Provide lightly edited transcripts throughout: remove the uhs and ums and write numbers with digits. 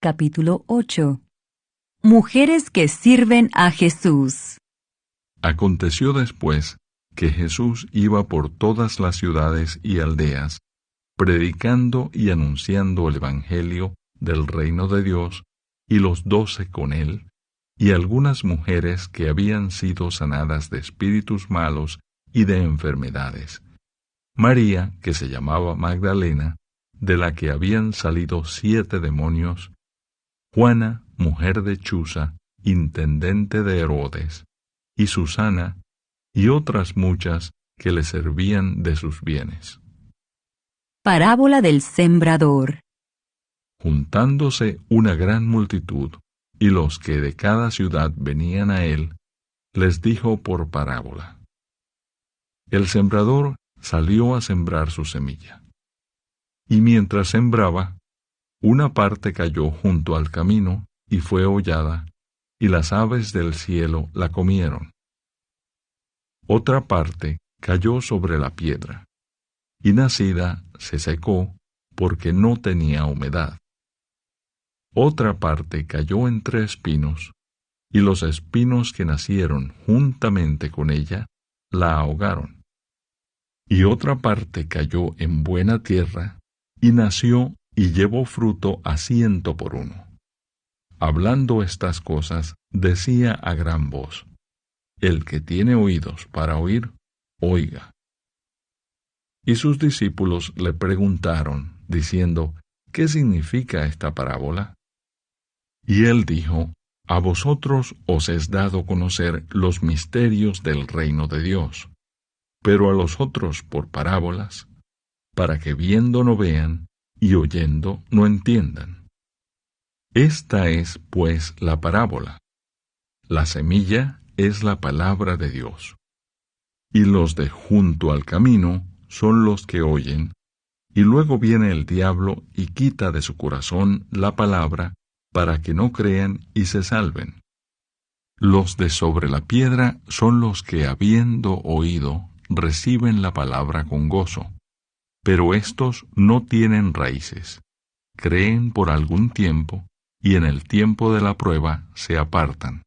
Capítulo 8. Mujeres que sirven a Jesús. Aconteció después que Jesús iba por todas las ciudades y aldeas, predicando y anunciando el Evangelio del reino de Dios, y los 12 con él, y algunas mujeres que habían sido sanadas de espíritus malos y de enfermedades. María, que se llamaba Magdalena, de la que habían salido 7 demonios, Juana, mujer de Chuza, intendente de Herodes, y Susana, y otras muchas que le servían de sus bienes. Parábola del sembrador. Juntándose una gran multitud, y los que de cada ciudad venían a él, les dijo por parábola: El sembrador salió a sembrar su semilla. Y mientras sembraba, una parte cayó junto al camino y fue hollada, y las aves del cielo la comieron. Otra parte cayó sobre la piedra, y nacida se secó porque no tenía humedad. Otra parte cayó entre espinos, y los espinos que nacieron juntamente con ella la ahogaron. Y otra parte cayó en buena tierra, y nació y llevó fruto a 100 por 1. Hablando estas cosas, decía a gran voz: El que tiene oídos para oír, oiga. Y sus discípulos le preguntaron, diciendo: ¿Qué significa esta parábola? Y él dijo: A vosotros os es dado conocer los misterios del reino de Dios, pero a los otros por parábolas, para que viendo no vean, y oyendo no entiendan. Esta es, pues, la parábola. La semilla es la palabra de Dios. Y los de junto al camino son los que oyen, y luego viene el diablo y quita de su corazón la palabra, para que no crean y se salven. Los de sobre la piedra son los que, habiendo oído, reciben la palabra con gozo. Pero éstos no tienen raíces, creen por algún tiempo, y en el tiempo de la prueba se apartan.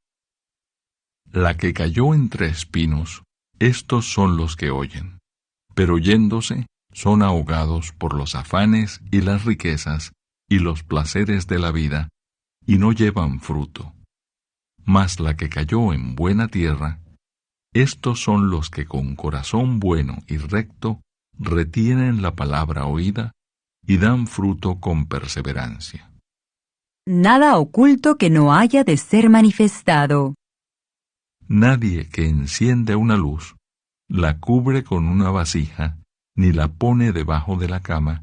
La que cayó entre espinos, estos son los que oyen, pero yéndose son ahogados por los afanes y las riquezas y los placeres de la vida, y no llevan fruto. Mas la que cayó en buena tierra, estos son los que con corazón bueno y recto retienen la palabra oída y dan fruto con perseverancia. Nada oculto que no haya de ser manifestado. Nadie que enciende una luz la cubre con una vasija, ni la pone debajo de la cama,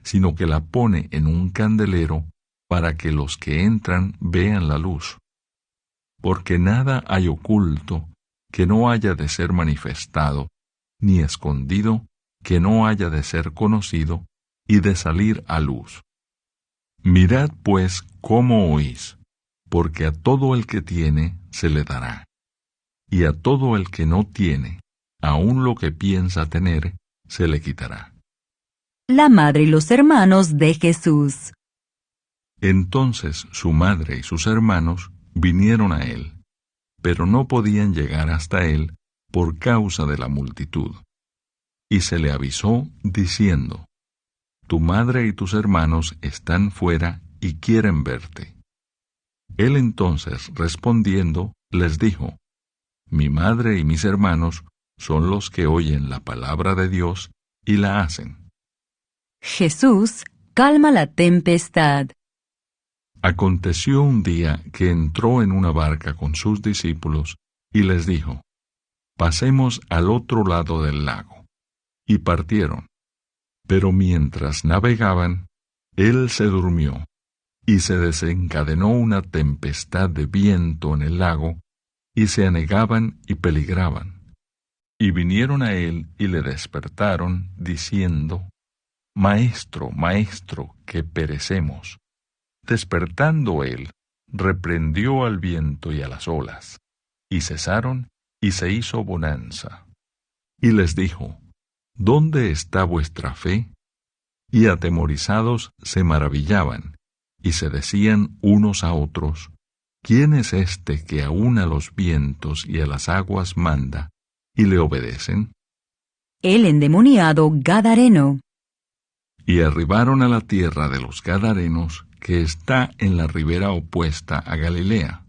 sino que la pone en un candelero, para que los que entran vean la luz. Porque nada hay oculto que no haya de ser manifestado, ni escondido que no haya de ser conocido y de salir a luz. Mirad pues cómo oís, porque a todo el que tiene se le dará, y a todo el que no tiene, aun lo que piensa tener, se le quitará. La madre y los hermanos de Jesús. Entonces su madre y sus hermanos vinieron a él, pero no podían llegar hasta él por causa de la multitud. Y se le avisó, diciendo: Tu madre y tus hermanos están fuera y quieren verte. Él entonces, respondiendo, les dijo: Mi madre y mis hermanos son los que oyen la palabra de Dios y la hacen. Jesús calma la tempestad. Aconteció un día que entró en una barca con sus discípulos y les dijo: Pasemos al otro lado del lago. Y partieron. Pero mientras navegaban, él se durmió, y se desencadenó una tempestad de viento en el lago, y se anegaban y peligraban. Y vinieron a él y le despertaron, diciendo: Maestro, maestro, que perecemos. Despertando él, reprendió al viento y a las olas, y cesaron, y se hizo bonanza. Y les dijo: ¿Dónde está vuestra fe? Y atemorizados se maravillaban, y se decían unos a otros: ¿Quién es este que aun a los vientos y a las aguas manda, y le obedecen? El endemoniado Gadareno. Y arribaron a la tierra de los Gadarenos, que está en la ribera opuesta a Galilea.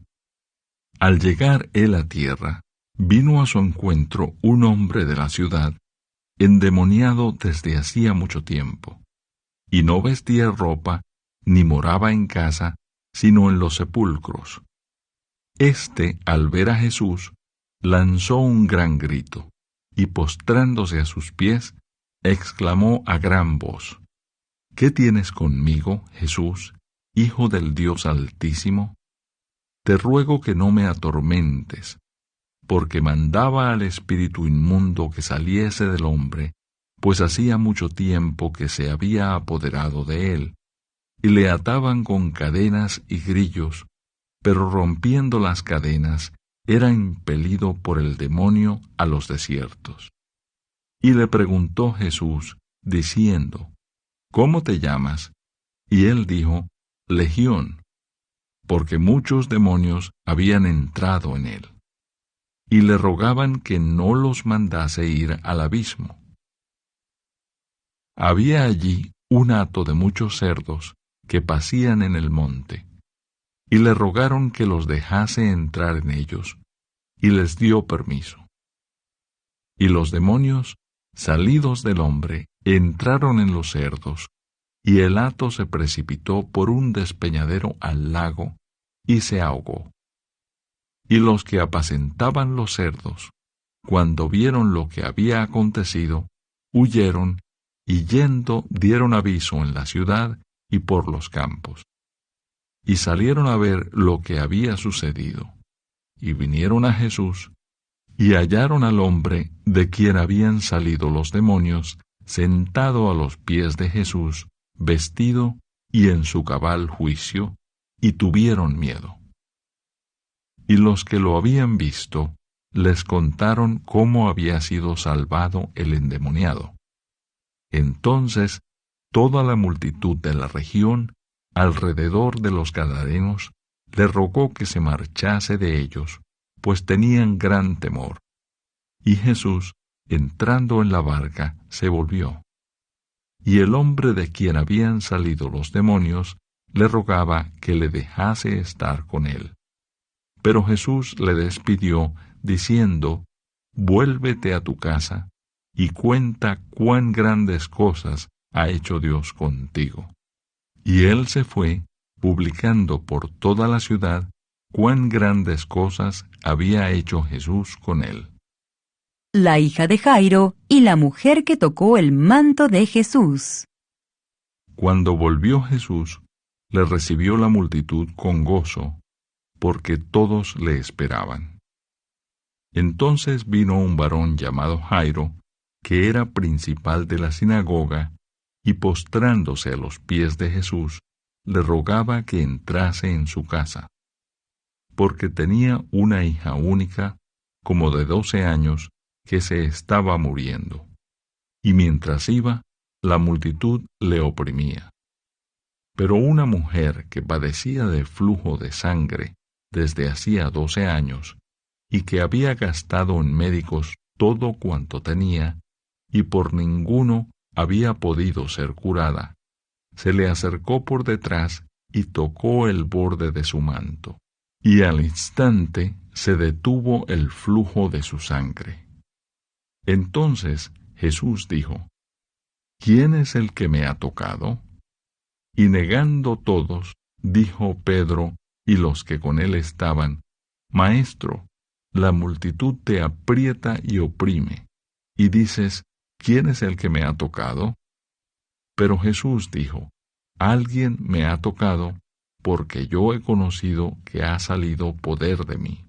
Al llegar él a tierra, vino a su encuentro un hombre de la ciudad, endemoniado desde hacía mucho tiempo, y no vestía ropa, ni moraba en casa, sino en los sepulcros. Este, al ver a Jesús, lanzó un gran grito, y postrándose a sus pies, exclamó a gran voz: ¿Qué tienes conmigo, Jesús, Hijo del Dios Altísimo? Te ruego que no me atormentes, porque mandaba al espíritu inmundo que saliese del hombre, pues hacía mucho tiempo que se había apoderado de él, y le ataban con cadenas y grillos, pero rompiendo las cadenas, era impelido por el demonio a los desiertos. Y le preguntó Jesús, diciendo: ¿Cómo te llamas? Y él dijo: Legión, porque muchos demonios habían entrado en él. Y le rogaban que no los mandase ir al abismo. Había allí un hato de muchos cerdos que pacían en el monte, y le rogaron que los dejase entrar en ellos, y les dio permiso. Y los demonios, salidos del hombre, entraron en los cerdos, y el hato se precipitó por un despeñadero al lago, y se ahogó. Y los que apacentaban los cerdos, cuando vieron lo que había acontecido, huyeron, y yendo dieron aviso en la ciudad y por los campos. Y salieron a ver lo que había sucedido, y vinieron a Jesús, y hallaron al hombre de quien habían salido los demonios, sentado a los pies de Jesús, vestido y en su cabal juicio, y tuvieron miedo. Y los que lo habían visto, les contaron cómo había sido salvado el endemoniado. Entonces, toda la multitud de la región, alrededor de los Gadarenos, le rogó que se marchase de ellos, pues tenían gran temor. Y Jesús, entrando en la barca, se volvió. Y el hombre de quien habían salido los demonios, le rogaba que le dejase estar con él. Pero Jesús le despidió, diciendo: Vuélvete a tu casa, y cuenta cuán grandes cosas ha hecho Dios contigo. Y él se fue, publicando por toda la ciudad cuán grandes cosas había hecho Jesús con él. La hija de Jairo y la mujer que tocó el manto de Jesús. Cuando volvió Jesús, le recibió la multitud con gozo, porque todos le esperaban. Entonces vino un varón llamado Jairo, que era principal de la sinagoga, y postrándose a los pies de Jesús, le rogaba que entrase en su casa, porque tenía una hija única, como de 12 años, que se estaba muriendo, y mientras iba, la multitud le oprimía. Pero una mujer que padecía de flujo de sangre desde hacía 12 años, y que había gastado en médicos todo cuanto tenía, y por ninguno había podido ser curada, se le acercó por detrás y tocó el borde de su manto, y al instante se detuvo el flujo de su sangre. Entonces Jesús dijo: ¿Quién es el que me ha tocado? Y negando todos, dijo Pedro y los que con él estaban: Maestro, la multitud te aprieta y oprime, y dices: ¿Quién es el que me ha tocado? Pero Jesús dijo: Alguien me ha tocado, porque yo he conocido que ha salido poder de mí.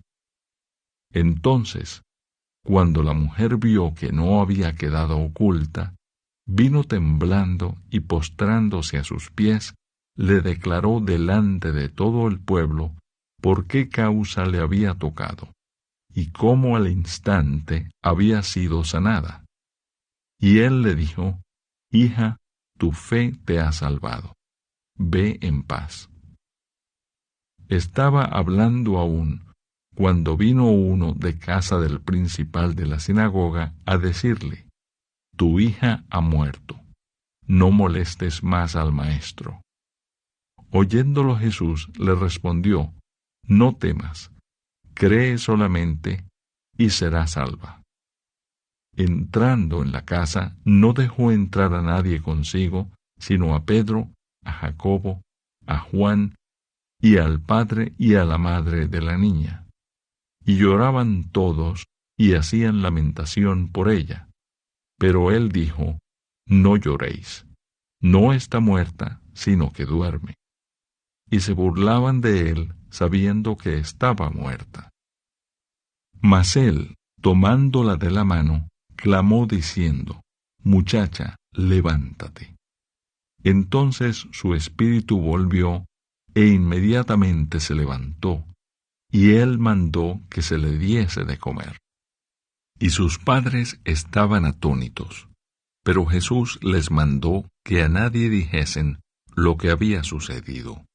Entonces, cuando la mujer vio que no había quedado oculta, vino temblando y postrándose a sus pies, le declaró delante de todo el pueblo por qué causa le había tocado, y cómo al instante había sido sanada. Y él le dijo: Hija, tu fe te ha salvado. Ve en paz. estaba hablando aún cuando vino uno de casa del principal de la sinagoga a decirle: «Tu hija ha muerto, no molestes más al maestro». Oyéndolo Jesús le respondió: «No temas, cree solamente y serás salva». Entrando en la casa, no dejó entrar a nadie consigo, sino a Pedro, a Jacobo, a Juan, y al padre y a la madre de la niña. Y lloraban todos, y hacían lamentación por ella. Pero él dijo: «No lloréis, no está muerta, sino que duerme». Y se burlaban de él, sabiendo que estaba muerta. Mas él, tomándola de la mano, clamó diciendo: «Muchacha, levántate». Entonces su espíritu volvió, e inmediatamente se levantó, y él mandó que se le diese de comer. Y sus padres estaban atónitos, pero Jesús les mandó que a nadie dijesen lo que había sucedido.